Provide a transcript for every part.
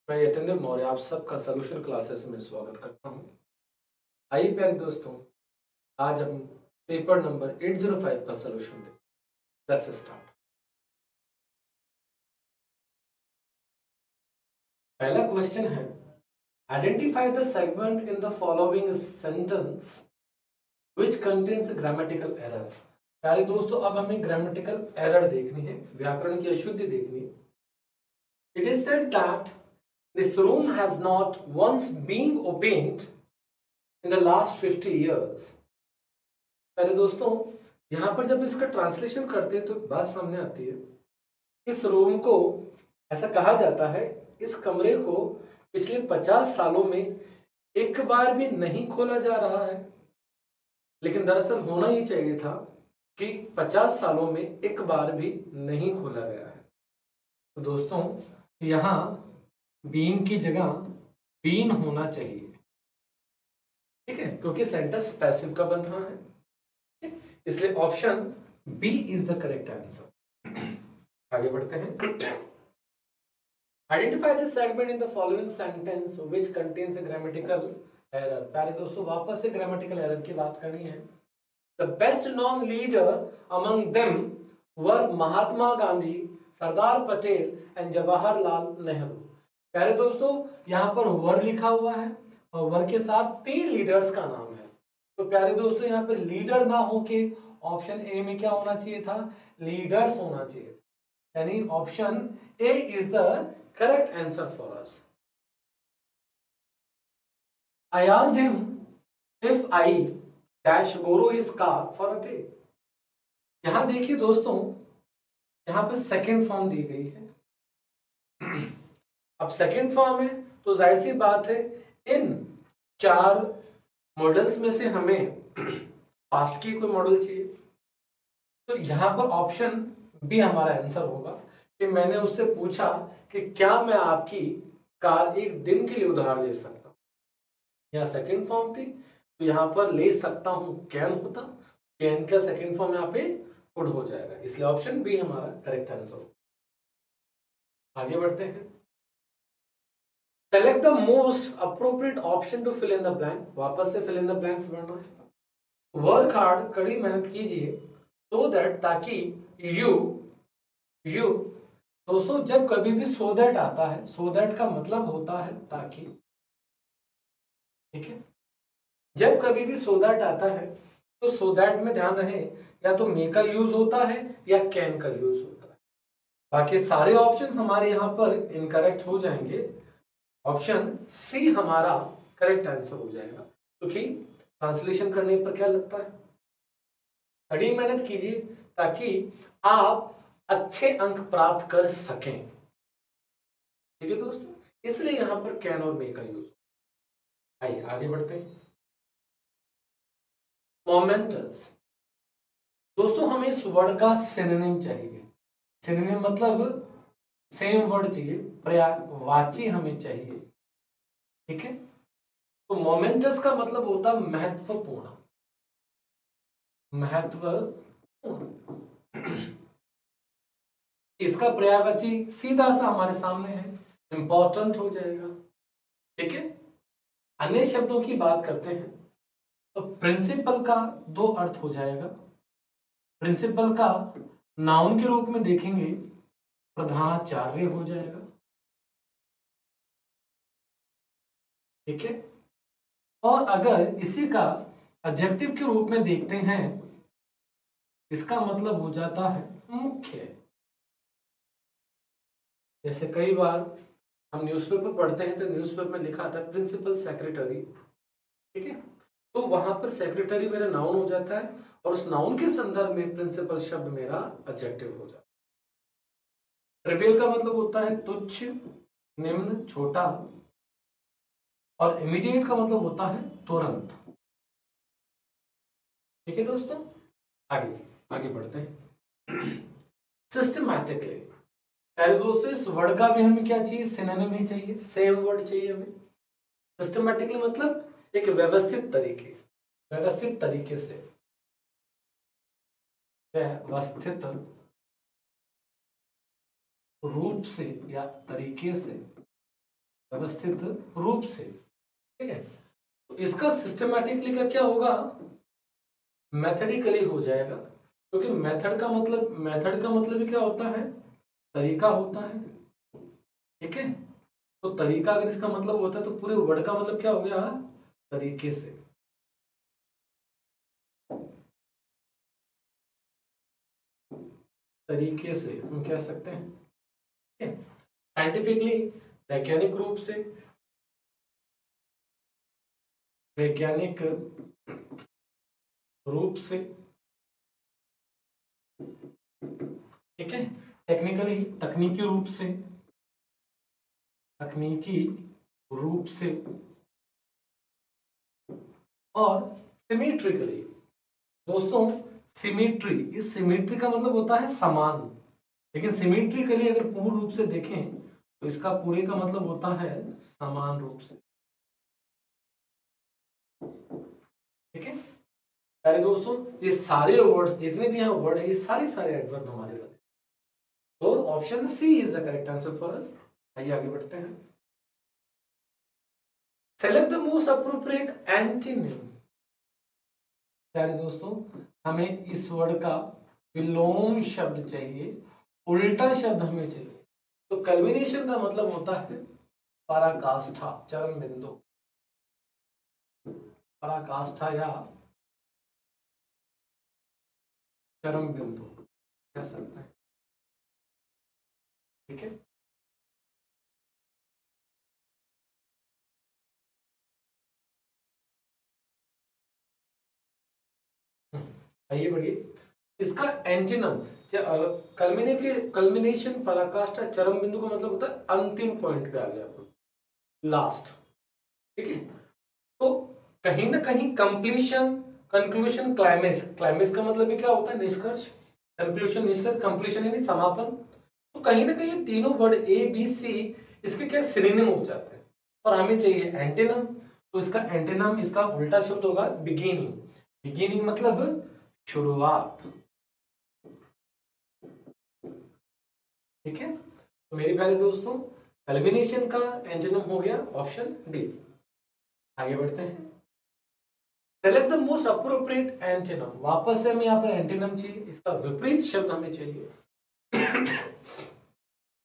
मैं यतेंद्र मौर्य आप सबका सोल्यूशन क्लासेस में स्वागत करता हूं। आइए प्यारे दोस्तों, आज हम पेपर नंबर 805 का सोल्यूशन दें। Let's start. पहला क्वेश्चन है, identify the segment in the following sentence which contains grammatical error. प्यारे दोस्तों, अब हमें ग्रामेटिकल एरर देखनी है, व्याकरण की अशुद्धि देखनी है। It is said that this room has not once been opened in the last 50 years। पहले दोस्तों, यहां पर जब इसका ट्रांसलेशन करते हैं तो एक बात सामने आती है। इस रूम को, ऐसा कहा जाता है, इस कमरे को पिछले 50 सालों में एक बार भी नहीं खोला जा रहा है। लेकिन दरअसल होना ही चाहिए था कि 50 सालों में एक बार भी नहीं खोला गया है। तो दोस्तों, यहां बीन की जगह बीन होना चाहिए, ठीक है, क्योंकि सेंटेंस पैसिव का बन रहा है। इसलिए option B is the correct answer. आगे बढ़ते हैं। Identify the segment in the following sentence which contains a grammatical error. प्यारे दोस्तों, वापस से ग्रामेटिकल एरर की बात करनी है। The best non leader among them were Mahatma Gandhi, Sardar Patel and Jawaharlal Nehru. प्यारे दोस्तों, यहां पर वर लिखा हुआ है और वर के साथ 3 लीडर्स का नाम है। तो प्यारे दोस्तों, यहाँ पे लीडर ना होके ऑप्शन ए में क्या होना चाहिए था? लीडर्स होना चाहिए। यानी option A is the correct answer for us. I asked him if I dash borrow his car for a day. यहां देखिए दोस्तों, यहां पे सेकंड फॉर्म दी गई है। अब सेकंड फॉर्म है तो जाहिर सी बात है, इन 4 मॉडल्स में से हमें पास्ट की कोई मॉडल चाहिए। तो यहां पर ऑप्शन बी हमारा आंसर होगा कि मैंने उससे पूछा कि क्या मैं आपकी कार एक दिन के लिए उधार ले सकता हूं। यहाँ सेकंड फॉर्म थी, तो यहां पर ले सकता हूं कैन होता, कैन का सेकंड फॉर्म यहाँ पे कुड हो जाएगा। इसलिए ऑप्शन बी हमारा करेक्ट आंसर होगा। आगे बढ़ते हैं। Select the most appropriate option to fill in the blank. वापस से फिल इन द ब्लैंक्स बढ़ना है। वर्क हार्ड, कड़ी मेहनत कीजिए, सो दैट, ताकि यू दोस्तों, जब कभी भी सो दैट आता है, सो दैट का मतलब होता है ताकि, ठीक है। जब कभी भी सो दैट आता है तो सो दैट में ध्यान रहे, या तो मे का यूज होता है या कैन का यूज होता है। बाकी सारे ऑप्शंस हमारे यहां पर इनकरेक्ट हो जाएंगे। ऑप्शन सी हमारा करेक्ट आंसर हो जाएगा, क्योंकि ट्रांसलेशन करने पर क्या लगता है, कड़ी मेहनत कीजिए ताकि आप अच्छे अंक प्राप्त कर सकें, ठीक है दोस्तों। इसलिए यहां पर कैन और मे का यूज। आइए आगे बढ़ते हैं। मोमेंटस। दोस्तों, हमें इस वर्ड का सिनोनिम चाहिए। सिनोनिम मतलब सेम वर्ड चाहिए, पर्यायवाची हमें चाहिए, ठीक है। तो मोमेंटस का मतलब होता है महत्वपूर्ण, महत्वपूर्ण। इसका पर्यायवाची सीधा सा हमारे सामने है, इंपॉर्टेंट हो जाएगा, ठीक है। अन्य शब्दों की बात करते हैं तो प्रिंसिपल का 2 अर्थ हो जाएगा। प्रिंसिपल का नाउन के रूप में देखेंगे, प्रधानाचार्य हो जाएगा, ठीक है। और अगर इसी का एडजेक्टिव के रूप में देखते हैं, इसका मतलब हो जाता है मुख्य। जैसे कई बार हम न्यूज़पेपर पढ़ते हैं तो न्यूज़पेपर में लिखा आता है प्रिंसिपल सेक्रेटरी, ठीक है। तो वहां पर सेक्रेटरी मेरा नाउन हो जाता है और उस नाउन के संदर्भ में प्रिंसिपल शब्द मेरा एडजेक्टिव हो जाता है। ट्रिवियल का मतलब होता है तुच्छ, निम्न, छोटा, और इमीडिएट का मतलब होता है तुरंत, ठीक है दोस्तों। आगे आगे बढ़ते हैं। सिस्टमैटिकली। पहले दोस्तों, इस वर्ड का भी हमें क्या चाहिए? सिनोनिम ही चाहिए, सेम वर्ड चाहिए हमें। सिस्टमैटिकली मतलब एक व्यवस्थित तरीके, व्यवस्थित तरीके से, व्यवस्थित रूप से या तरीके से, व्यवस्थित रूप से। ठीक है, तो इसका सिस्टमैटिकली का क्या होगा, मेथडिकली हो जाएगा, क्योंकि मेथड का मतलब ही क्या होता है, तरीका होता है। ठीक है, तो तरीका अगर इसका मतलब होता है तो पूरे वर्ड का मतलब क्या हो गया, तरीके से। तरीके से हम कह सकते हैं। ठीक है, साइंटिफिकली वैज्ञानिक रूप से, वैज्ञानिक रूप से। ठीक है, टेक्निकली तकनीकी रूप से, तकनीकी रूप से, और सिमेट्रिकली। दोस्तों सिमेट्री, इस सिमेट्री का मतलब होता है समान, लेकिन सिमेट्रिकली अगर पूर्ण रूप से देखें तो इसका पूरे का मतलब होता है समान रूप से। ठीक है प्यारे दोस्तों, ये सारे वर्ड्स जितने भी यहाँ वर्ड है, ये सारे एडवर्ब हमारे बने, तो option C is the correct answer for us. आइए आगे बढ़ते हैं। Select the most appropriate antonym. प्यारे दोस्तों, हमें इस वर्ड का विलोम शब्द चाहिए, उल्टा शब्द हमें चाहिए। तो कल्विनेशन का मतलब होता है पराकाष्ठा, चरम बिंदु, पराकाष्ठा या चरम बिंदु कह सकते हैं। ठीक है, आइए बढ़िए। इसका एंटीनम, कल्मिनेशन, पराकाष्ठा, चरम बिंदु का मतलब होता है अंतिम पॉइंट पे आ गया, लास्ट। ठीक है, तो कहीं ना कहीं कंप्लीशन, कंक्लूजन, क्लाइमेक्स, क्लाइमेक्स का मतलब भी क्या होता है, निष्कर्ष। कंक्लूजन निष्कर्ष, कंप्लीशन यानी समापन। तो कहीं ना कहीं ये तीनों वर्ड ए बी सी इसके क्या सिनोनिम हो जाते हैं, और हमें चाहिए एंटीनम। तो इसका एंटीनम, इसका उल्टा शब्द होगा बिगिनिंग। बिगिनिंग मतलब शुरुआत। ठीक है, तो मेरे प्यारे दोस्तों, कल्मिनेशन का एंटीनम हो गया ऑप्शन डी। आगे बढ़ते हैं। Select the most appropriate antonym. वापस से हमें यहाँ पर एंटीनम चाहिए, इसका विपरीत शब्द हमें चाहिए।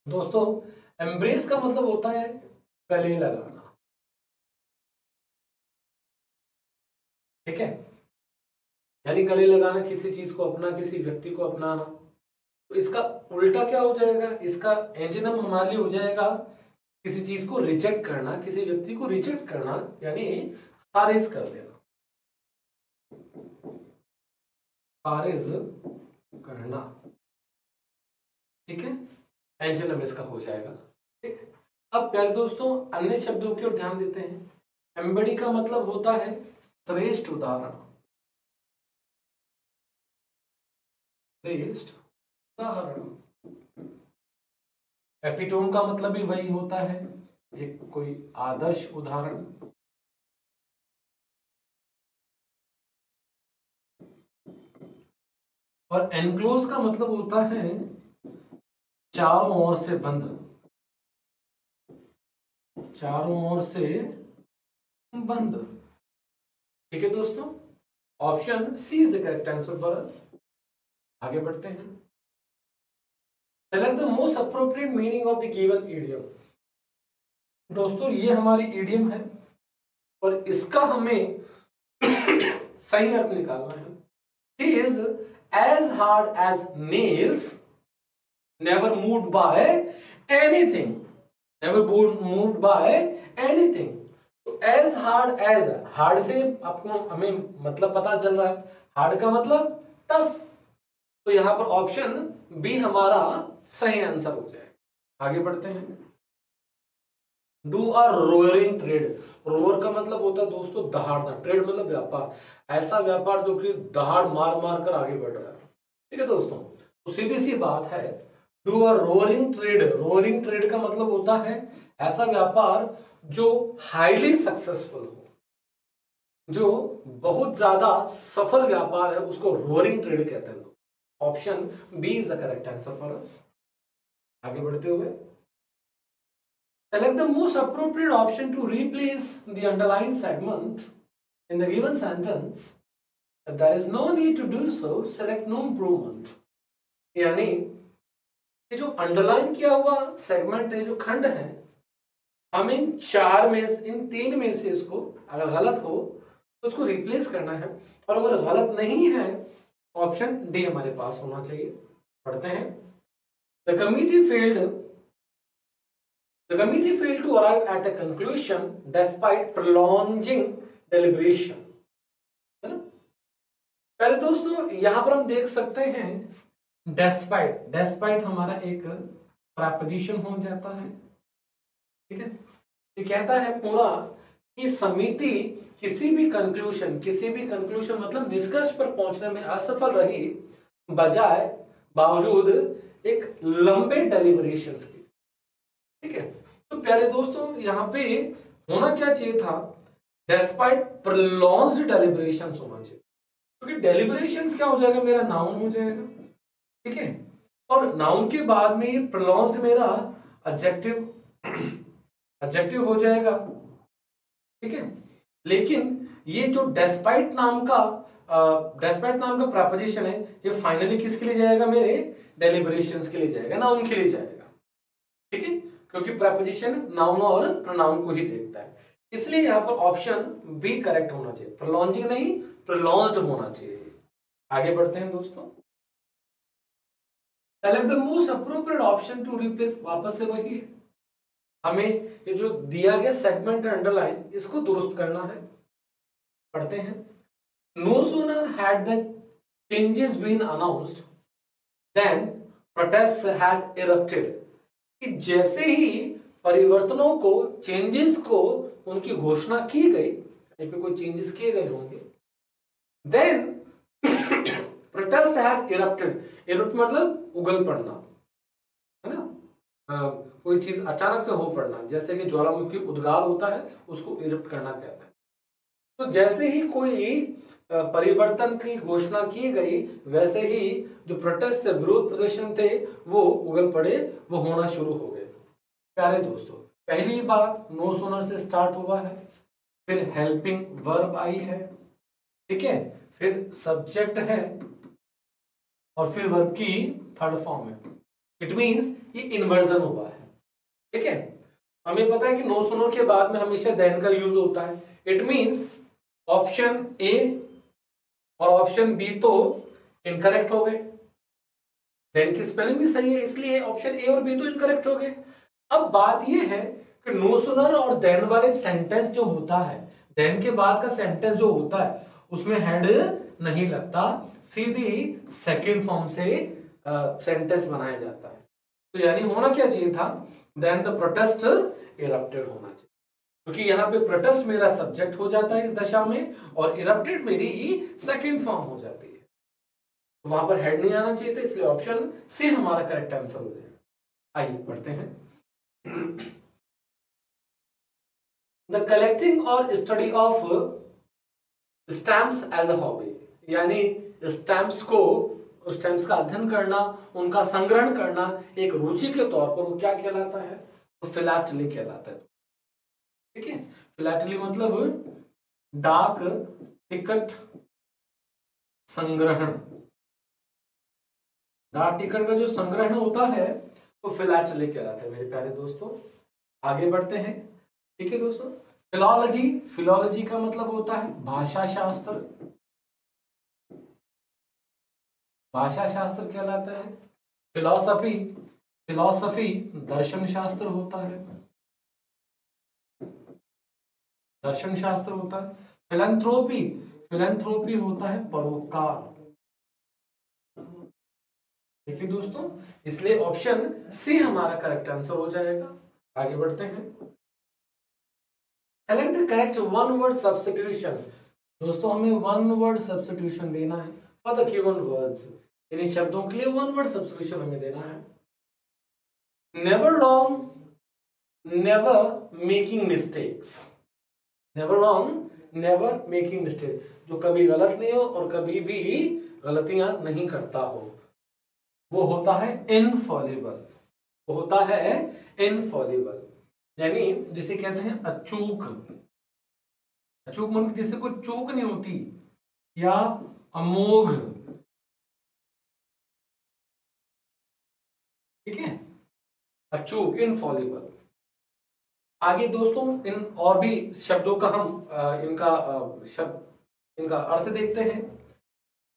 दोस्तों एम्ब्रेस का मतलब होता है गले लगाना। ठीक है, यानी गले लगाना, किसी चीज को अपना, किसी व्यक्ति को अपनाना। तो इसका उल्टा क्या हो जाएगा, इसका एंटीनम हमारे लिए हो जाएगा किसी चीज को रिजेक्ट करना, किसी व्यक्ति को रिजेक्ट करना, यानी खारिज कर देना, खारिज करना। ठीक है, एंटीनम इसका हो जाएगा। ठीक है, अब प्यारे दोस्तों अन्य शब्दों की ओर ध्यान देते हैं। एम्बडी का मतलब होता है श्रेष्ठ उदाहरण, श्रेष्ठ उदाहरण। एपिटोम का मतलब भी वही होता है, एक कोई आदर्श उदाहरण। और एनक्लोज का मतलब होता है चारों ओर से बंद, चारों ओर से बंद। ठीक है दोस्तों, option C is the correct answer for us. आगे बढ़ते हैं। Select the most appropriate meaning of the given idiom. दोस्तों ये हमारी इडियम है, और इसका हमें सही अर्थ निकालना है। He is as hard as nails, never moved by anything, never moved by anything। तो as hard as, hard से आपको हमें मतलब पता चल रहा है, hard का मतलब टफ। तो यहां पर ऑप्शन बी हमारा सही आंसर हो जाए। आगे बढ़ते हैं। Do a roaring trade. Row or का मतलब होता है दोस्तों दहाड़ना, ट्रेड मतलब व्यापार, ऐसा व्यापार जो कि दहाड़ मार मार कर आगे बढ़ रहा है। ठीक है दोस्तों, तो सीधी सी बात है, do a roaring trade. Roaring trade का मतलब होता है ऐसा व्यापार जो हाईली सक्सेसफुल हो, जो बहुत ज्यादा सफल व्यापार है, उसको रोअरिंग ट्रेड कहते हैं। Option B is the correct answer for us. आगे बढ़ते हुए Select the most appropriate option to replace the underlined segment in the given sentence. If there is no need to do so, select no improvement. यानी ये जो underline किया हुआ segment है, जो खंड है, हम इन तीन में से इसको अगर गलत हो तो उसको रिप्लेस करना है, और अगर गलत नहीं है ऑप्शन डी हमारे पास होना चाहिए। पढ़ते हैं। The committee failed to arrive at a conclusion despite prolonging deliberation. है ना? पहले दोस्तों यहां पर हम देख सकते हैं despite हमारा एक प्रपोजिशन हो जाता है, ठीक है। ये कहता है पूरा कि समिति किसी भी कंक्लूजन मतलब निष्कर्ष पर पहुंचने में असफल रही बावजूद एक लंबे डेलिब्रेशंस की, ठीक है। तो प्यारे दोस्तों यहाँ पे होना क्या चाहिए था, डेस्पाइट प्रोलॉन्ग्ड डेलिब्रेशंस होना चाहिए, क्योंकि डेलिब्रेशंस क्या हो जाएगा, मेरा नाउन हो जाएगा, ठीक है। और नाउन के बाद में प्रोलॉन्ग्ड मेरा एडजेक्टिव हो जाएगा, ठीक है। लेकिन ये जो डेस्पाइट नाम का प्रपोजिशन है, ये फाइनली किसके लिए जाएगा, मेरे डेलिब्रेशंस के लिए जाएगा, नाउन के लिए जाएगा, ठीक है, क्योंकि प्रपोजिशन नाउन और प्रोनाउन को ही देखता है। इसलिए यहां पर ऑप्शन बी करेक्ट होना चाहिए, प्रोलॉन्जिंग नहीं प्रोलॉन्ज्ड होना चाहिए। आगे बढ़ते हैं दोस्तों। Select the most appropriate option to replace, वापस से वही है, हमें ये जो दिया गया सेगमेंट अंडरलाइन इसको दुरुस्त करना है। पढ़ते हैं। No sooner had the changes been announced then protest had erupted, कि जैसे ही परिवर्तनों को, चेंजेस को उनकी घोषणा की गई, कहीं पे कोई चेंजेस किए गए होंगे, then protest had erupted, erupt मतलब उगल पड़ना, है ना, कोई चीज अचानक से हो पड़ना, जैसे कि ज्वालामुखी उद्गार होता है उसको इरप्ट करना कहते हैं। तो जैसे ही कोई परिवर्तन की घोषणा की गई, वैसे ही जो प्रोटेस्ट विरोध प्रदर्शन थे वो उगल पड़े, वो होना शुरू हो गए। प्यारे दोस्तों, पहली बात नो सूनर से स्टार्ट हुआ है, फिर हेल्पिंग वर्ब आई है, ठीक है, फिर सब्जेक्ट है, और फिर वर्ब की थर्ड फॉर्म है। इट मींस ये इन्वर्जन हुआ है, ठीक है। हमें पता है कि नो सूनर के बाद में हमेशा देन का यूज होता है। इट मींस ऑप्शन ए और ऑप्शन बी तो इनकरेक्ट हो गए, देन की स्पेलिंग भी सही है, इसलिए ऑप्शन ए और बी तो इनकरेक्ट हो गए। अब बात यह है कि नो सूनर और देन वाले सेंटेंस जो होता है, देन के बाद का सेंटेंस जो होता है उसमें हेड नहीं लगता, सीधी सेकंड फॉर्म से सेंटेंस बनाया जाता है। तो यानी होना क्या चाहिए था, देन द प्रोटेस्ट इरप्टेड होना चाहिए, क्योंकि यहाँ पे प्रोटेस्ट मेरा सब्जेक्ट हो जाता है इस दशा में, और इरप्टेड मेरी सेकंड फॉर्म हो जाती है, तो वहां पर हेड नहीं आना चाहिए था, इसलिए ऑप्शन सी हमारा करेक्ट आंसर हो जाएगा। आइए पढ़ते हैं। द कलेक्टिंग और study of stamps as a hobby, यानी स्टैम्प्स का अध्ययन करना, उनका संग्रहण करना एक रुचि के तौर पर, वो क्या कहलाता है, तो फिलैटली कहलाता है, ठीक है। फिलैटली मतलब डाक टिकट संग्रहण, डाक टिकट का जो संग्रहण होता है वो फिलैटली कहलाता है मेरे प्यारे दोस्तों। आगे बढ़ते हैं, ठीक है दोस्तों। फिलोलॉजी का मतलब होता है भाषा शास्त्र, भाषा शास्त्र कहलाता है। फिलॉसफी दर्शन शास्त्र होता है, दर्शन शास्त्र होता है। फिलैंथ्रोपी होता है परोपकार, ठीक है दोस्तों, इसलिए ऑप्शन सी हमारा करेक्ट आंसर हो जाएगा। आगे बढ़ते हैं। Select the correct one word substitution, दोस्तों हमें वन वर्ड सब्स्टिट्यूशन देना है फॉर द गिवन वर्ड्स, इन शब्दों के लिए वन वर्ड सब्स्टिट्यूशन हमें देना है। Never wrong, never making mistakes, never wrong, never making mistake, जो कभी गलत नहीं हो और कभी भी गलतियां नहीं करता हो, वो होता है इनफॉलिबल, वो होता है इनफॉलिबल। यानी जिसे कहते हैं अचूक। अचूक मतलब जिससे कोई चूक नहीं होती, या अमोघ, ठीक है, अचूक, इनफॉलिबल। आगे दोस्तों इन और भी शब्दों का हम इनका अर्थ देखते हैं।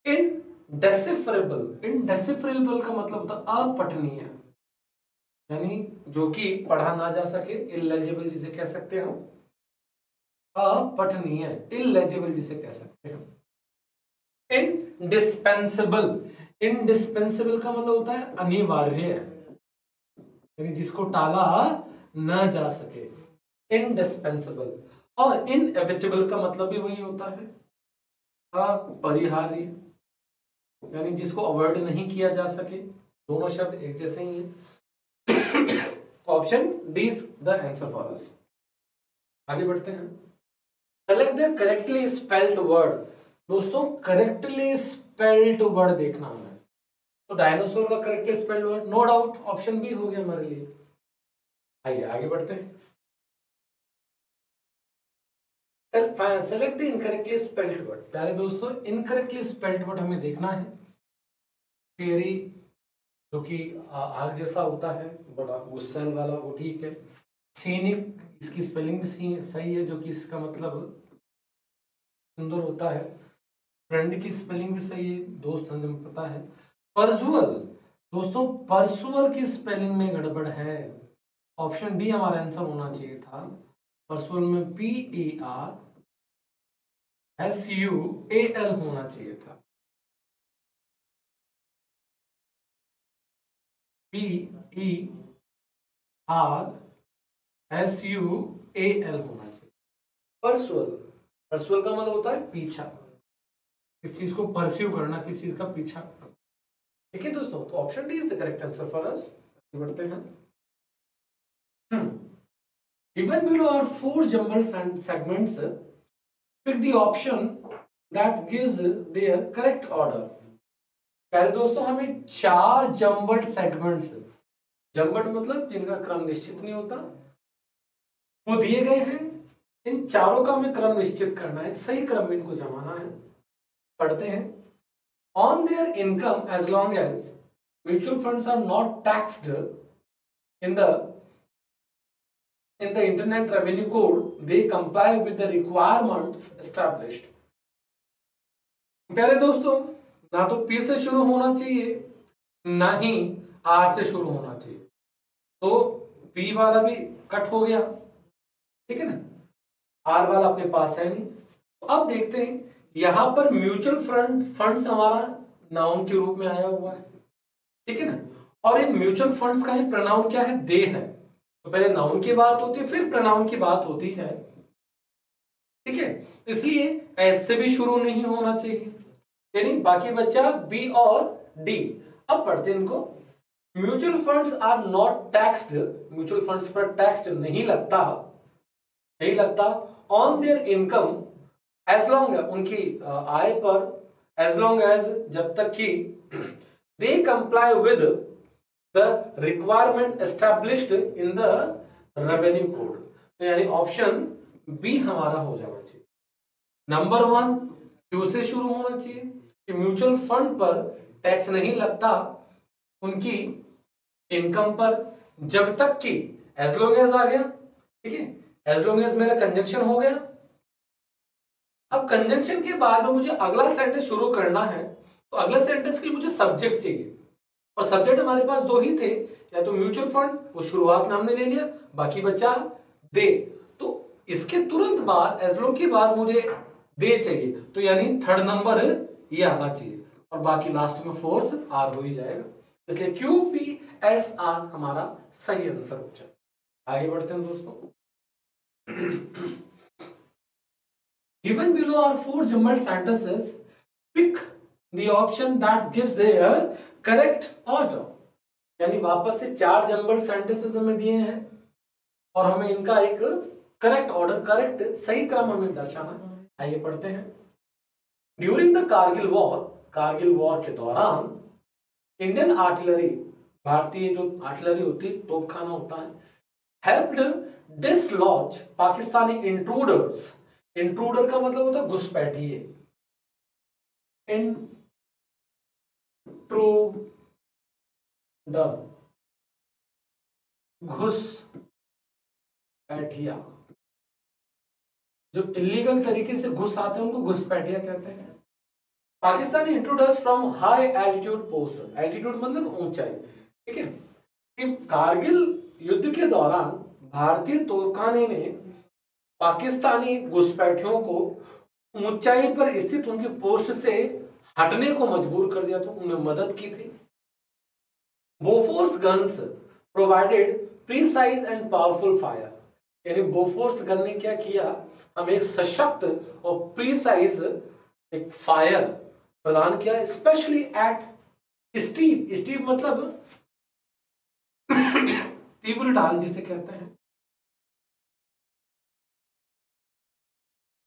इनडेसिफरेबल, इनडेसिफरेबल का मतलब होता है अपठनीय, यानी जो कि पढ़ा ना जा सके, इलेजिबल जिसे कह सकते हैं हम, अपठनीय, इलेजिबल जिसे कह सकते हैं। इनडिस्पेंसेबल, इनडिस्पेंसेबल का मतलब होता है अनिवार्य, यानी जिसको टाला ना जा सके, इनडिस्पेंसेबल। और इनएविटेबल का मतलब भी वही होता है, अपरिहार्य, यानी जिसको अवॉइड नहीं किया जा सके। दोनों शब्द एक जैसे ही हैं। Option D is the answer for us. आगे बढ़ते हैं। Select the correctly spelled word. दोस्तों करेक्टली स्पेल्ड वर्ड देखना हमें, तो डायनासोर का correctly spelled word no doubt option B हो गया हमारे लिए। आइए आगे बढ़ते हैं। Select the incorrectly spelled word. प्यारे दोस्तों इनकरेक्टली स्पेल्ड वर्ड हमें देखना है। फेरी जो कि आग जैसा होता है, बड़ा गुस्सैल वाला, वो ठीक है। सीनिक, इसकी स्पेलिंग भी सही है, जो कि इसका मतलब सुंदर होता है। फ्रेंड की स्पेलिंग भी सही है, दोस्त हमें पता है। परसुअल, दोस्तों परसुअल की स्पेलिंग में गड़बड़ है। ऑप्शन डी हमारा आंसर होना चाहिए था। परसुअल में PARSUAL होना चाहिए था। PERSUAL होना चाहिए। परसुअल, परसुअल का मतलब होता है पीछा, किस चीज को परस्यू करना, किस चीज का पीछा करना। ठीक है दोस्तों, तो option D is the correct answer for अस। बढ़ते हैं। Given below are four jumbled segments. Pick the option that gives their correct order. प्यारे दोस्तों हमें चार जम्बल्ड सेगमेंट्स, जम्बल्ड मतलब जिनका क्रम निश्चित नहीं होता, वो दिए गए हैं। इन चारों का हमें क्रम निश्चित करना है, सही क्रम में इनको जमाना है। पढ़ते हैं। On their income as long as mutual funds are not taxed in the internet revenue code, they comply with the requirements established. प्यारे दोस्तों ना तो P से शुरू होना चाहिए, ना ही R से शुरू होना चाहिए, तो P वाला भी कट हो गया, ठीक है ना। R वाला अपने पास है नहीं। तो अब देखते हैं, यहां पर म्यूचुअल फंड्स हमारा नाउन के रूप में आया हुआ है, ठीक है ना। और इन म्यूचुअल फंड्स का ही प्रोनाउन क्या है, दे है। तो पहले नाउन की बात होती है, फिर प्रोनाउन की बात होती है, ठीक है। इसलिए एस से भी शुरू नहीं होना चाहिए, यानी बाकी बचा बी और डी। अब पढ़ते हैं इनको। Mutual funds are not taxed, mutual funds पर टैक्स नहीं लगता, नहीं लगता on their income as long, उनकी आय पर, एज लॉन्ग एज, जब तक कि they comply with the requirement established in the revenue code. तो यानी ऑप्शन बी हमारा हो जाना चाहिए। नंबर वन क्यू से शुरू होना चाहिए कि म्यूचुअल फंड पर टैक्स नहीं लगता उनकी इनकम पर, जब तक कि, एज लॉन्ग एज आ गया, ठीक है, एज लॉन्ग एज मेरा कंजंक्शन हो गया। अब कंजंक्शन के बाद में मुझे अगला सेंटेंस शुरू करना है, तो अगले सेंटेंस के लिए मुझे सब्जेक्ट चाहिए, और सब्जेक्ट हमारे पास दो ही थे, या तो म्यूचुअल फंड, वो शुरुआत में हमने ले लिया, बाकी बचा दे। तो इसके तुरंत बाद एज लॉन्ग के बाद मुझे दे चाहिए, तो यानी थर्ड नंबर ये आना चाहिए, और बाकी लास्ट में फोर्थ आर हो ही जाएगा। इसलिए QPSR हमारा सही आंसर हो जाए। आगे बढ़ते हैं दोस्तों। Given below are four jumbled sentences. Pick the option that gives their correct order. यानी वापस से चार जम्बल्ड सेंटेंसेस हमें दिए हैं, और हमें इनका एक करेक्ट ऑर्डर, करेक्ट सही क्रम हमें दर्शाना है। आइए पढ़ते हैं। During the Kargil war, Kargil war के दौरान इंडियन आर्टिलरी, भारतीय जो आर्टिलरी होती है, तोपखाना होता है, helped dislodge Pakistani intruders, intruder का मतलब होता है घुसपैठिए, इंट्रूडर घुसपैठिया, जो इलीगल तरीके से घुस आते हैं उनको घुसपैठिया कहते हैं। Pakistani intruders from high altitude post, altitude मतलब ऊंचाई, ठीक है। कि कारगिल युद्ध के दौरान भारतीय तोपखाने ने पाकिस्तानी घुसपैठियों को ऊंचाई पर स्थित उनकी पोस्ट से हटने को मजबूर कर दिया, तो उन्हें मदद की थी। Bofors guns provided precise and powerful fire, यानी बोफोर्स गन ने क्या किया, हमें एक सशक्त और प्रीसाइज एक फायर प्रदान किया, स्पेशली एट स्टीप, स्टीप मतलब तीव्र ढाल जिसे कहते हैं,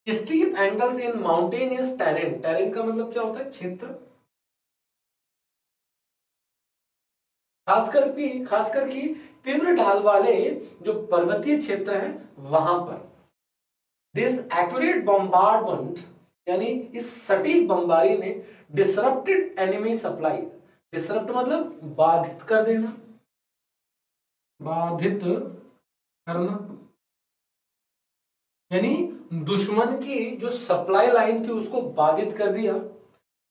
steep angles in mountainous terrain, terrain का मतलब क्या होता है, क्षेत्र, खासकर की तीव्र ढाल वाले जो पर्वतीय क्षेत्र हैं वहां पर। दिस एक्यूरेट बॉम्बार्डमेंट, यानी इस सटीक बमबारी ने डिसरप्टेड एनिमी सप्लाई, डिसरप्ट मतलब बाधित कर देना, बाधित करना, यानी दुश्मन की जो सप्लाई लाइन थी उसको बाधित कर दिया।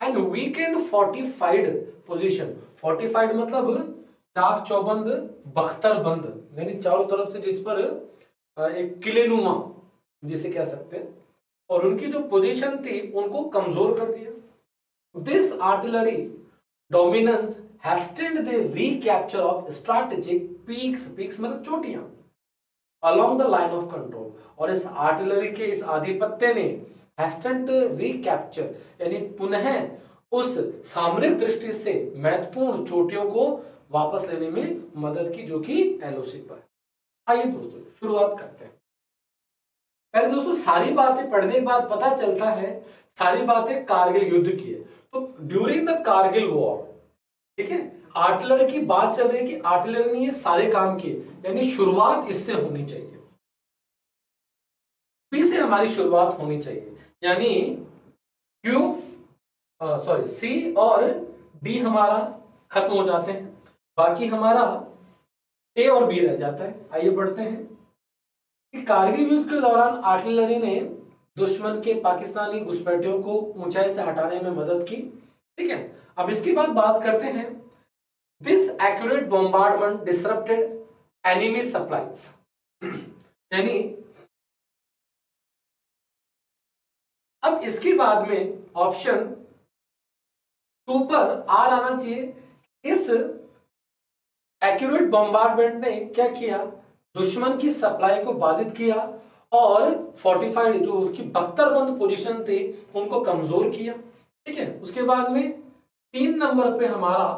And weekend fortified position, fortified मतलब चाक चौबंद बख्तर बंद, यानी चारों तरफ से जिस पर एक किलेनुमा जिसे कह सकते हैं, और उनकी जो पोजीशन थी उनको कमजोर कर दिया। This artillery dominance hastened the recapture of strategic peaks, peaks मतलब चोटियां, along the line of control, और इस आर्टिलरी के इस आधिपत्य ने हैस्टेंड रीकैप्चर यानी पुनः उस सामरिक दृष्टि से महत्वपूर्ण चोटियों को वापस लेने में मदद की, जो कि एलओसी पर। आइए दोस्तों शुरुआत करते हैं। पहले दोस्तों सारी बातें पढ़ने के बाद पता चलता है सारी बातें कारगिल युद्ध की है, तो ड्यूरिंग द कारगिल वॉर, ठीक है, आर्टिलरी की बात चल रही है कि आर्टिलरी ने ये सारे काम किए, यानी शुरुआत इससे होनी चाहिए, पी से हमारी शुरुआत होनी चाहिए, यानी क्यू सॉरी सी और डी हमारा खत्म हो जाते हैं, बाकी हमारा ए और बी रह जाता है। आइए बढ़ते हैं कि कारगिल युद्ध के दौरान आर्टिलरी ने दुश्मन के पाकिस्तानी घुसपैठियों को ऊंचाई से हटाने में मदद की, ठीक है। अब इसके बाद बात करते हैं, this accurate bombardment disrupted enemy supplies, यानी अब इसके बाद में ऑप्शन 2 पर आर आना चाहिए। इस एक्यूरेट बॉम्बार्डमेंट ने क्या किया, दुश्मन की सप्लाई को बाधित किया और फोर्टिफाइड जो उसकी बख्तरबंद पोजीशन थी उनको कमजोर किया, ठीक है। उसके बाद में 3 नंबर पे हमारा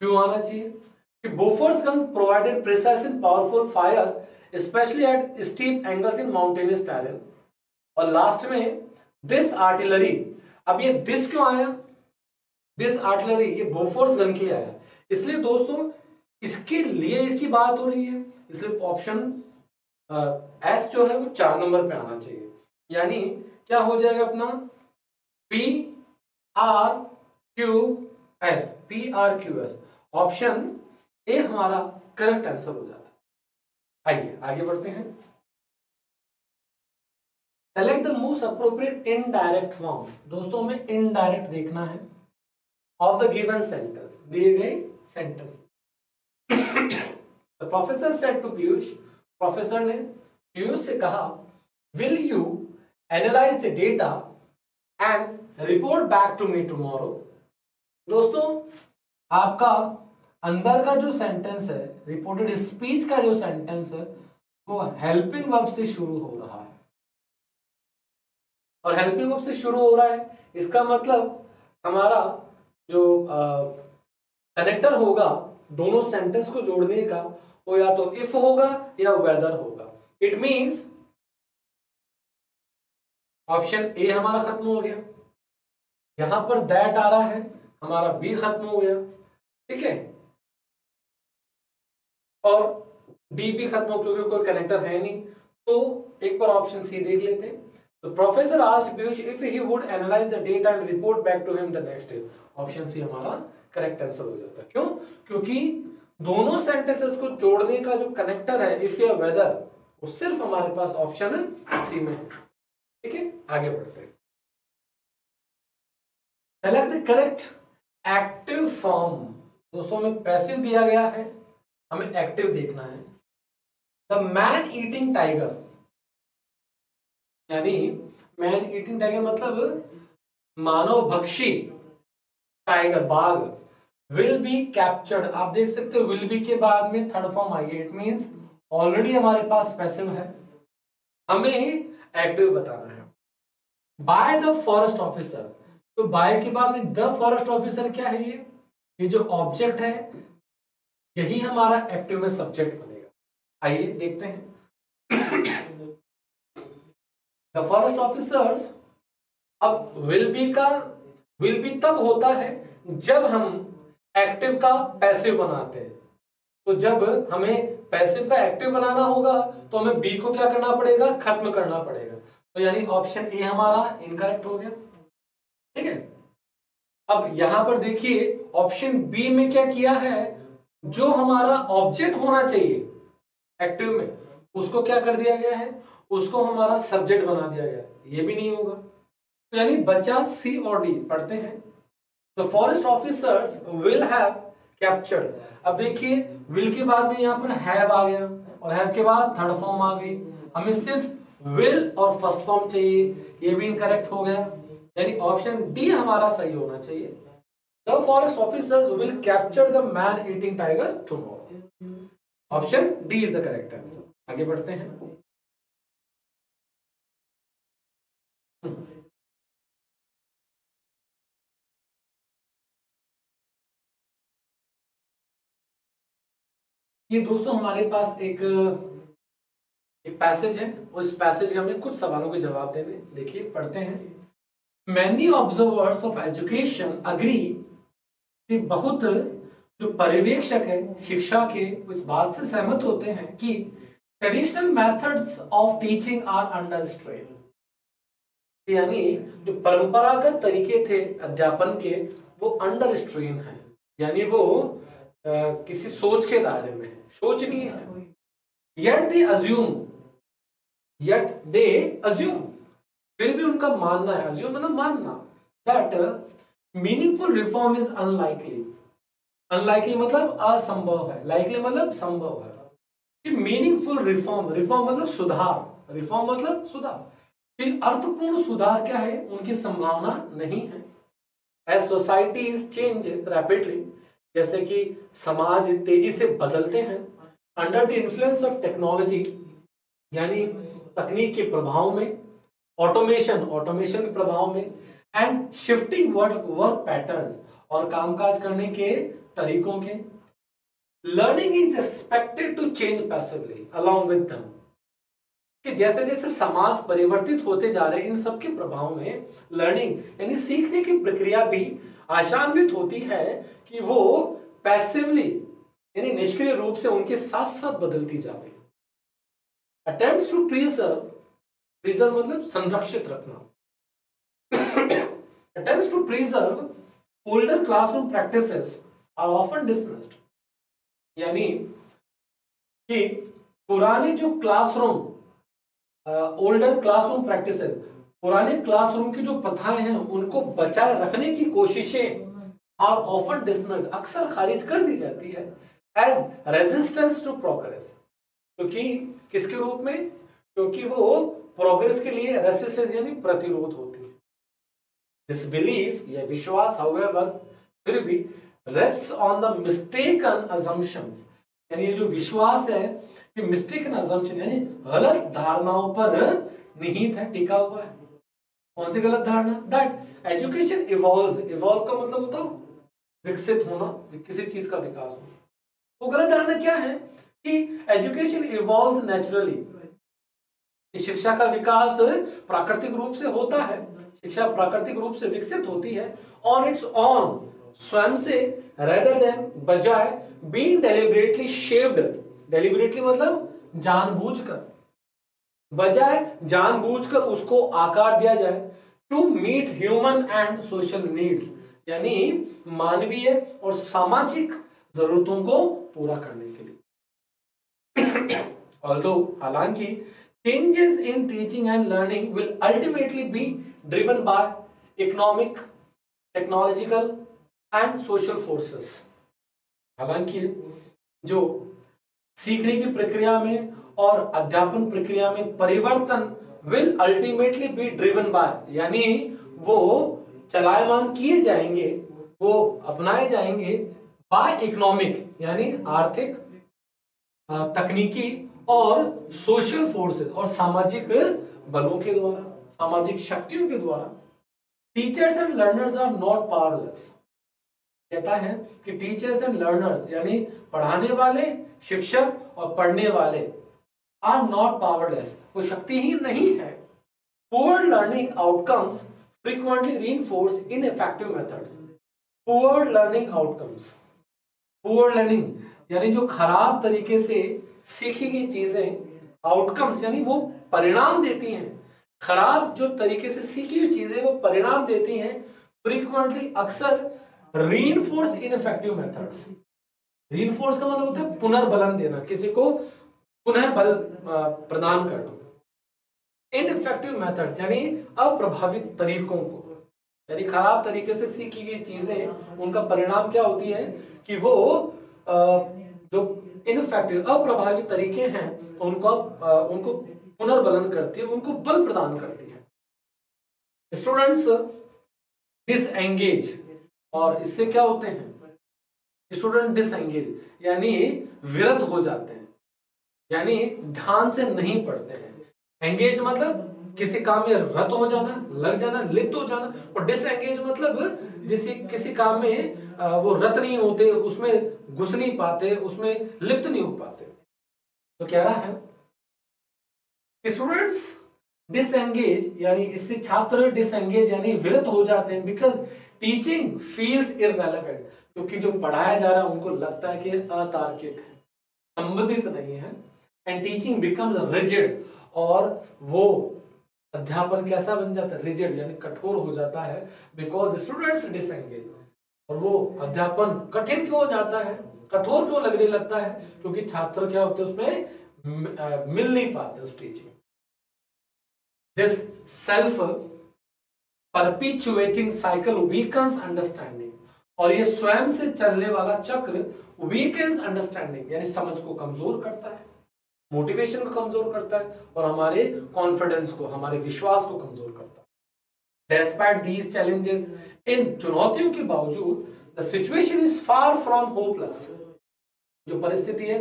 क्यों आना चाहिए कि Bofors gun provided precise and powerful fire specially at steep angles in mountainous terrain, और लास्ट में दिस आर्टिलरी, अब ये दिस क्यों आया, दिस आर्टिलरी ये बोफोर्स गन के लिए आया, इसलिए दोस्तों इसके लिए इसकी बात हो रही है, इसलिए ऑप्शन एस जो है वो 4 नंबर पे आना चाहिए, यानी क्या हो जाएगा अपना P R Q S, P R Q S, option A हमारा करेक्ट आंसर हो जाता है। आइए आगे बढ़ते हैं। Select the most appropriate indirect form, दोस्तों हमें इनडायरेक्ट देखना है ऑफ द गिवन सेंटेंस, दिए गए sentence. The professor said to Piyush, professor ने पीयूष से कहा, will you analyze the data and report back to me tomorrow। दोस्तों आपका अंदर का जो सेंटेंस है, रिपोर्टेड स्पीच का जो सेंटेंस है वो हेल्पिंग वर्ब से शुरू हो रहा है, और हेल्पिंग वर्ब से शुरू हो रहा है इसका मतलब हमारा जो कनेक्टर होगा दोनों सेंटेंस को जोड़ने का वो या तो इफ होगा या वेदर होगा। इट मींस ऑप्शन ए हमारा खत्म हो गया, यहां पर दैट आ रहा है, हमारा बी खत्म हो गया, ठीक है। और डी भी खत्म हो क्योंकि कोई कनेक्टर है नहीं, तो एक बार ऑप्शन सी देख लेते हैं। तो professor asked Piyush if he would analyse the data and report back to him the next day. Option C हमारा करेक्ट आंसर हो जाता है। क्यों? क्योंकि दोनों सेंटेंसेस को जोड़ने का जो कनेक्टर है इफ या वेदर, वो सिर्फ हमारे पास ऑप्शन सी में है। ठीक है, आगे बढ़ते हैं। Select the correct active form. दोस्तों हमें पैसिव दिया गया है, हमें एक्टिव देखना है। द मैन ईटिंग टाइगर, यानी मैन ईटिंग टाइगर मतलब मानव भक्षी टाइगर, बाघ, विल बी कैप्चर्ड। आप देख सकते हो विल बी के बाद में थर्ड फॉर्म आई है, इट मींस ऑलरेडी हमारे पास पैसिव है, हमें एक्टिव बताना है। बाय द फॉरेस्ट ऑफिसर, तो बाय के बाद में द फॉरेस्ट ऑफिसर क्या है? ये जो ऑब्जेक्ट है यही हमारा एक्टिव में सब्जेक्ट बनेगा। आइए देखते हैं। द फॉरेस्ट ऑफिसर्स, अब विल बी तब होता है जब हम एक्टिव का पैसिव बनाते हैं। तो जब हमें पैसिव का एक्टिव बनाना होगा तो हमें बी को क्या करना पड़ेगा? खत्म करना पड़ेगा। तो यानी ऑप्शन ए हमारा इनकरेक्ट हो गया। ठीक है, अब यहां पर देखिए ऑप्शन बी में क्या किया है, जो हमारा ऑब्जेक्ट होना चाहिए एक्टिव में उसको क्या कर दिया गया है, उसको हमारा सब्जेक्ट बना दिया गया है। ये भी नहीं होगा। तो यानी बचा सी और डी। पढ़ते हैं। The forest officers will have captured. अब देखिए विल के बाद में यहां पर हैव आ गया और हैव के बाद थर्ड फॉर्म आ गई, हमें सिर्फ विल और फर्स्ट फॉर्म चाहिए, ये भी इनकरेक्ट हो गया। यानी ऑप्शन डी हमारा सही होना चाहिए। The forest officers will capture the man eating tiger tomorrow. Option D is the correct answer. आगे बढ़ते हैं। ये दोस्तों हमारे पास एक पैसेज है, उस पैसेज के हमें कुछ सवालों के जवाब देने। देखिए पढ़ते हैं। Many observers of education agree, कि बहुत जो पर्यवेक्षक है शिक्षा के इस बात से सहमत होते हैं कि traditional methods of teaching are under strain. यानी जो परंपरागत तरीके थे अध्यापन के वो अंडर स्ट्रेन है, यानी वो किसी सोच के दायरे में है, शोचनीय है। yet they assume, फिर भी उनका मानना है, assume मतलब मानना, that meaningful reform is unlikely। Unlikely मतलब असंभव है, लाइकली मतलब संभव है। कि मीनिंगफुल रिफॉर्म, रिफॉर्म मतलब सुधार, रिफॉर्म मतलब सुधार, फिर अर्थपूर्ण सुधार क्या है, उनकी संभावना नहीं है। एज सोसाइटीज चेंज रैपिडली, जैसे कि समाज तेजी से बदलते हैं, under the influence of technology, यानी तकनीक के प्रभाव में, ऑटोमेशन के प्रभाव में, एंड शिफ्टिंग वर्क पैटर्न्स, और कामकाज करने के तरीकों के। Learning is expected to change passively along with them, कि जैसे जैसे समाज परिवर्तित होते जा रहे हैं इन सब के प्रभाव में लर्निंग यानी सीखने की प्रक्रिया भी आशान्वित होती है कि वो पैसिवली यानी निष्क्रिय रूप से उनके साथ साथ बदलती जाए। अटेम्प्ट्स टू प्रिजर्व मतलब संरक्षित रखना। Attempts to preserve older classroom practices are often dismissed, यानी कि पुराने जो क्लासरूम ओल्डर क्लासरूम प्रैक्टिसेस, पुराने क्लासरूम की जो प्रथाएं हैं उनको बचाए रखने की कोशिशें आर ऑफन डिसमिस्ड, अक्सर खारिज कर दी जाती है एज रेजिस्टेंस टू प्रोग्रेस। क्योंकि किसके रूप में? क्योंकि वो प्रोग्रेस के लिए रेजिस्टेंस यानी प्रतिरोध होती है। दिस बिलीफ या विश्वास हाउएवर फिर भी rests on the mistaken assumptions, यानी ये जो विश्वास है कि मिस्टेकन अजम्पशन यानी गलत धारणाओं पर निहित है, टिका हुआ है। कौन सी गलत धारणा? दैट एजुकेशन इवॉल्व्स, इवॉल्व का मतलब होता है विकसित होना, किसी चीज का विकास होना। वो गलत धारणा क्या है कि एजुकेशन इवॉल्व्स नेचुरली, शिक्षा का विकास प्राकृतिक रूप से होता है, शिक्षा प्राकृतिक रूप से विकसित होती है ऑन इट्स ऑन, स्वयं से, रेदर देन बजाय बीइंग डेलिबरेटली शेप्ड डेलिबरेटली मतलब जानबूझकर, बजाय जानबूझकर उसको आकार दिया जाए। To meet human and social needs, यानी मानवीय और सामाजिक जरूरतों को पूरा करने के लिए। ऑल्दो हालांकि changes in teaching and learning will ultimately be driven by economic, technological and social forces. हालांकि जो सीखने की प्रक्रिया में और अध्यापन प्रक्रिया में परिवर्तन will ultimately be driven by, यानी वो चलायमान किए जाएंगे, वो अपनाए जाएंगे बाय इकोनॉमिक यानी आर्थिक, तकनीकी और सोशल फोर्सेस और सामाजिक बलों के द्वारा, सामाजिक शक्तियों के द्वारा। Teachers and learners are not powerless, कहता है कि टीचर्स एंड लर्नर्स यानी पढ़ाने वाले, शिक्षक और पढ़ने वाले आर नॉट पावरलेस, वो शक्तिहीन नहीं है। Poor learning outcomes frequently reinforce ineffective methods. Poor learning outcomes, poor learning यानी जो खराब तरीके से सीखी गई चीजें, आउटकम्स यानी वो परिणाम देती हैं, खराब जो तरीके से सीखी हुई चीजें वो परिणाम देती हैं, फ्रीक्वेंटली अक्सर रीइंफोर्स इनइफेक्टिव मेथड्स। रीइंफोर्स का मतलब होता है पुनर्बलन देना, किसी को पुनः बल प्रदान करना। इनइफेक्टिव मेथड्स यानी अप्रभावित तरीकों को, यानी खराब तरीके से सीखी गई चीजें, उनका परिणाम क्या होती है कि वो जो इनइफेक्टिव अप्रभावित तरीके हैं उनको पुनर्बलन करती है, उनको बल प्रदान करती है। स्टूडेंट्स डिसएंगेज, और इससे क्या होते हैं, स्टूडेंट डिसएंगेज यानी विरत हो जाते हैं, यानी ध्यान से नहीं पढ़ते हैं। एंगेज मतलब किसी काम में रत हो जाना, लग जाना, लिप्त हो जाना, और डिसएंगेज मतलब जिसे किसी काम में वो रत नहीं होते, उसमें घुस नहीं पाते, उसमें लिप्त नहीं हो पाते। तो कह रहा है स्टूडेंट्स डिसएंगेज यानी इससे छात्र डिसएंगेज यानी विरत हो जाते हैं, बिकॉज टीचिंग फील्स इररेलेवेंट, क्योंकि जो पढ़ाया जा रहा है उनको लगता है कि अतार्किक है, संबंधित नहीं है। एंड टीचिंग बिकम्स रिजिड, और वो अध्यापन कैसा बन जाता है, रिजिड यानी कठोर हो जाता है, बिकॉज स्टूडेंट्स डिसएंगेज। और वो अध्यापन कठिन क्यों हो जाता है, कठोर क्यों लगने लगता है, क्योंकि छात्र क्या होते हैं उसमें मिल नहीं पाते उस teaching. This self perpetuating cycle weakens understanding, और ये स्वयं से चलने वाला चक्र वीकन्स अंडरस्टैंडिंग यानी समझ को कमजोर करता है, मोटिवेशन को कमजोर करता है, और हमारे कॉन्फिडेंस को, हमारे विश्वास को कमजोर करता है। Despite these challenges, इन चुनौतियों के बावजूद the situation is far from hopeless, जो परिस्थिति है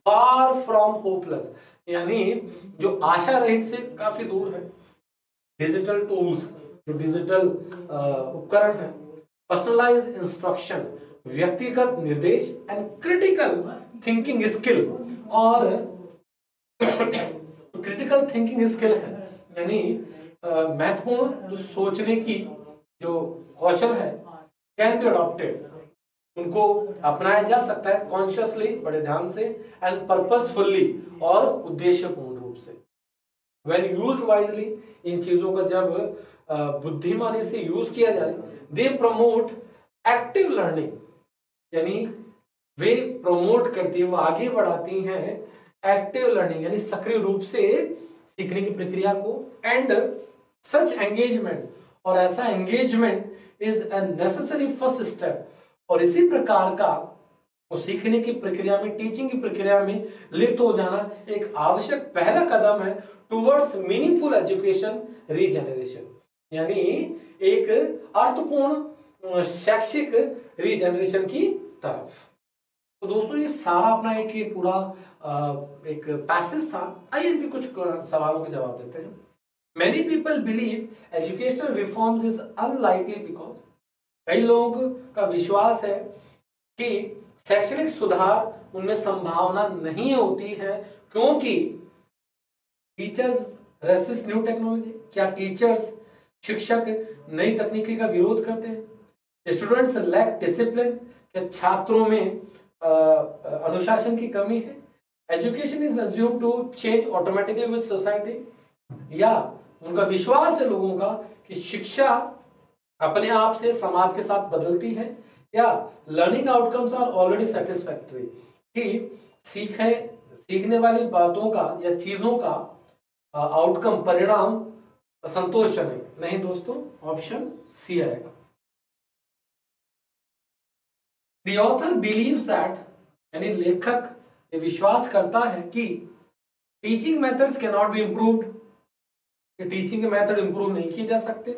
far from hopeless यानी जो आशा रहित से काफी दूर है। डिजिटल टूल्स, जो डिजिटल उपकरण है, पर्सनलाइज्ड इंस्ट्रक्शन, व्यक्तिगत निर्देश, एंड क्रिटिकल थिंकिंग स्किल, और क्रिटिकल थिंकिंग स्किल है यानी महत्वपूर्ण जो सोचने की जो कौशल है, कैन बी अडॉप्टेड, उनको अपनाया जा सकता है कॉन्शियसली, बड़े ध्यान से, एंड पर्पसफुली और उद्देश्यपूर्ण रूप से। व्हेन यूज्ड वाइजली, इन चीजों का जब बुद्धिमानी से यूज किया जाए, दे प्रमोट एक्टिव लर्निंग यानी वे प्रमोट करती है, वो आगे बढ़ाती हैं एक्टिव लर्निंग यानी सक्रिय रूप से सीखने की प्रक्रिया को, एंड सच एंगेजमेंट, और ऐसा engagement is a necessary first step, और इसी प्रकार का वो सीखने की प्रक्रिया में, टीचिंग की प्रक्रिया में लिप्त हो जाना एक आवश्यक पहला कदम है टुवर्ड्स मीनिंगफुल एजुकेशन रीजनरेशन, यानी एक अर्थपूर्ण शैक्षिक रीजनरेशन की तरफ। तो दोस्तों ये सारा अपना एक ये पूरा एक पैसेज था। आइए इनके कुछ सवालों के जवाब देते हैं। Many people believe educational reforms is unlikely because, कई लोगों का विश्वास है कि शैक्षणिक सुधार उनमें संभावना नहीं होती है, क्योंकि टीचर्स रेसिस्ट न्यू टेक्नोलॉजी, क्या टीचर्स, शिक्षक नई तकनीकी का विरोध करते हैं। स्टूडेंट्स लैक डिसिप्लिन, क्या छात्रों में अनुशासन की कमी है। Education is assume to change automatically with society, या उनका विश्वास है लोगों का कि शिक्षा अपने आप से समाज के साथ बदलती है, या learning outcomes are already satisfactory, कि सीखने वाली बातों का या चीजों का आउटकम परिणाम संतोषजनक। नहीं दोस्तों, ऑप्शन सी आएगा। The author believes that, यानी लेखक ये विश्वास करता है कि teaching methods can not be improved, कि टीचिंग के मेथड इंप्रूव नहीं किए जा सकते।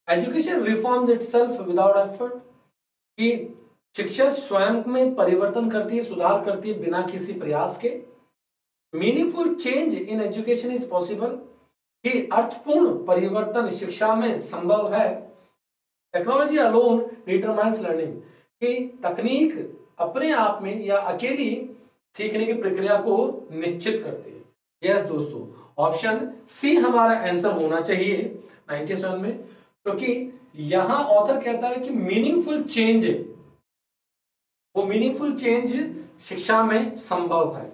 Education reforms itself without effort, कि शिक्षा स्वयं में परिवर्तन करती है, सुधार करती है बिना किसी प्रयास के। Meaningful change in education is possible, कि अर्थपूर्ण परिवर्तन शिक्षा में संभव है। टेक्नोलॉजी अलोन डिटरमाइंस लर्निंग, कि तकनीक अपने आप में या अकेली सीखने की प्रक्रिया को निश्चित करती है। यस दोस्तों, ऑप्शन सी हमारा आंसर होना चाहिए 97 में, क्योंकि यहां ऑथर कहता है कि मीनिंगफुल चेंज, वो मीनिंगफुल चेंज शिक्षा में संभव है।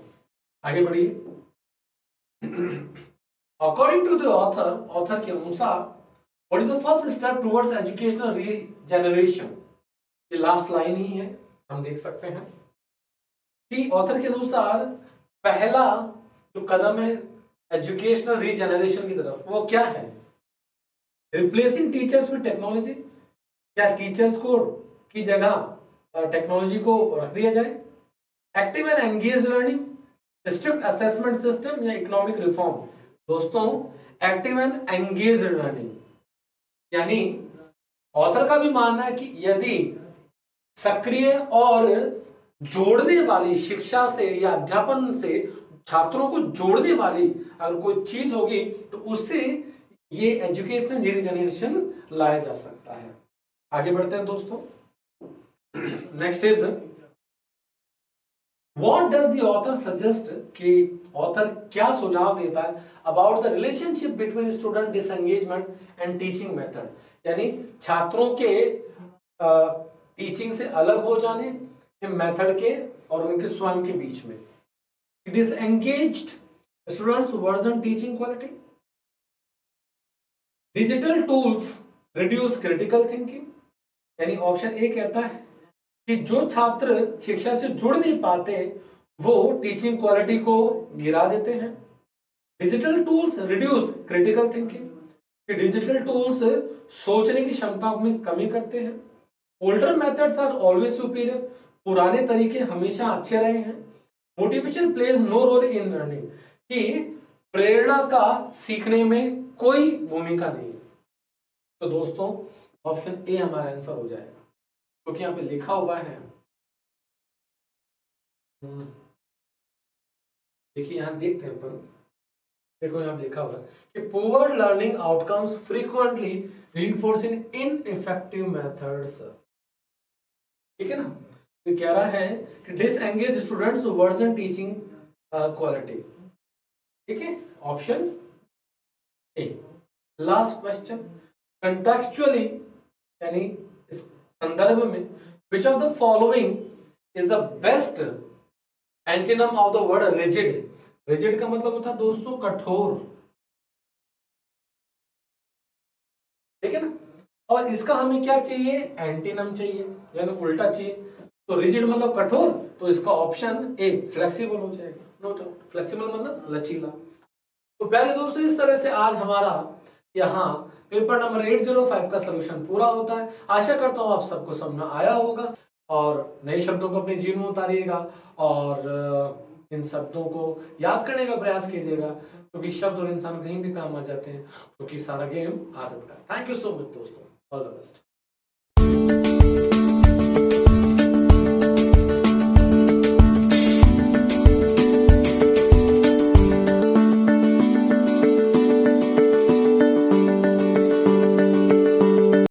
आगे बढ़िए। अकॉर्डिंग टू द ऑथर के अनुसार, what is the first step towards educational regeneration, ये लास्ट लाइन ही है, हम देख सकते हैं कि ऑथर के अनुसार पहला जो कदम है एजुकेशनल रीजनरेशन की तरफ, वो क्या है? रिप्लेसिंग टीचर्स विद टेक्नोलॉजी, क्या टीचर्स को की जगह टेक्नोलॉजी को रख दिया जाए? Active and engage learning, strict assessment system, या इकोनॉमिक रिफॉर्म? दोस्तों, एक्टिव एंड एंगेज लर्निंग, यानी ऑथर का भी मानना है कि यदि सक्रिय और जोड़ने वाली शिक्षा से या अध्यापन से छात्रों को जोड़ने वाली अगर कोई चीज होगी तो उससे ये एजुकेशनल रीजनरेशन लाया जा सकता है। आगे बढ़ते हैं दोस्तों। Next is what does the author suggest, कि ऑथर क्या सुझाव देता है about the relationship between student disengagement and teaching method, यानी छात्रों के टीचिंग से अलग हो जाने के मेथड के और उनके स्वयं के बीच में। Disengaged students worsen teaching quality, digital tools reduce critical thinking, यानी ऑप्शन ए कहता है कि जो छात्र शिक्षा से जुड़ नहीं पाते वो टीचिंग क्वालिटी को गिरा देते हैं। Digital tools reduce critical thinking, कि डिजिटल टूल्स सोचने की क्षमता में कमी करते हैं। Older methods are always superior, पुराने तरीके हमेशा अच्छे रहे हैं। Motivation plays no role in learning, कि प्रेरणा का सीखने में कोई भूमिका नहीं है। तो दोस्तों, ऑप्शन ए हमारा आंसर हो जाएगा, क्योंकि यहाँ पे लिखा हुआ है, देखिए यहाँ देखते हैं अपन, देखो यहाँ लिखा हुआ है कि poor learning outcomes frequently reinforce in ineffective methods, ठीक है ना। तो कह रहा है कि disengage students worsen teaching quality, ठीक है, option A. Last question, contextually, यानी इस संदर्भ में, which of the following is the best antonym of the word rigid? Rigid का मतलब होता है दोस्तों कठोर, ठीक है ना, और इसका हमें क्या चाहिए? एंटीनम चाहिए, यानी उल्टा चाहिए। तो रिजिड मतलब कठोर, तो इसका ऑप्शन ए फ्लेक्सिबल हो जाएगा। नो डाउट, फ्लेक्सिबल मतलब लचीला। तो पहले दोस्तों इस तरह से आज हमारा यहाँ पेपर नंबर 805 का सलूशन पूरा होता है। आशा करता हूँ आप सबको समझ में आया होगा और नए शब्दों को अपने जीवन में उतारिएगा और इन शब्दों को याद करने का प्रयास कीजिएगा, क्योंकि शब्द और इंसान कहीं भी काम आ जाते हैं, क्योंकि सारा गेम आदत का। थैंक यू सो मच दोस्तों, ऑल द बेस्ट।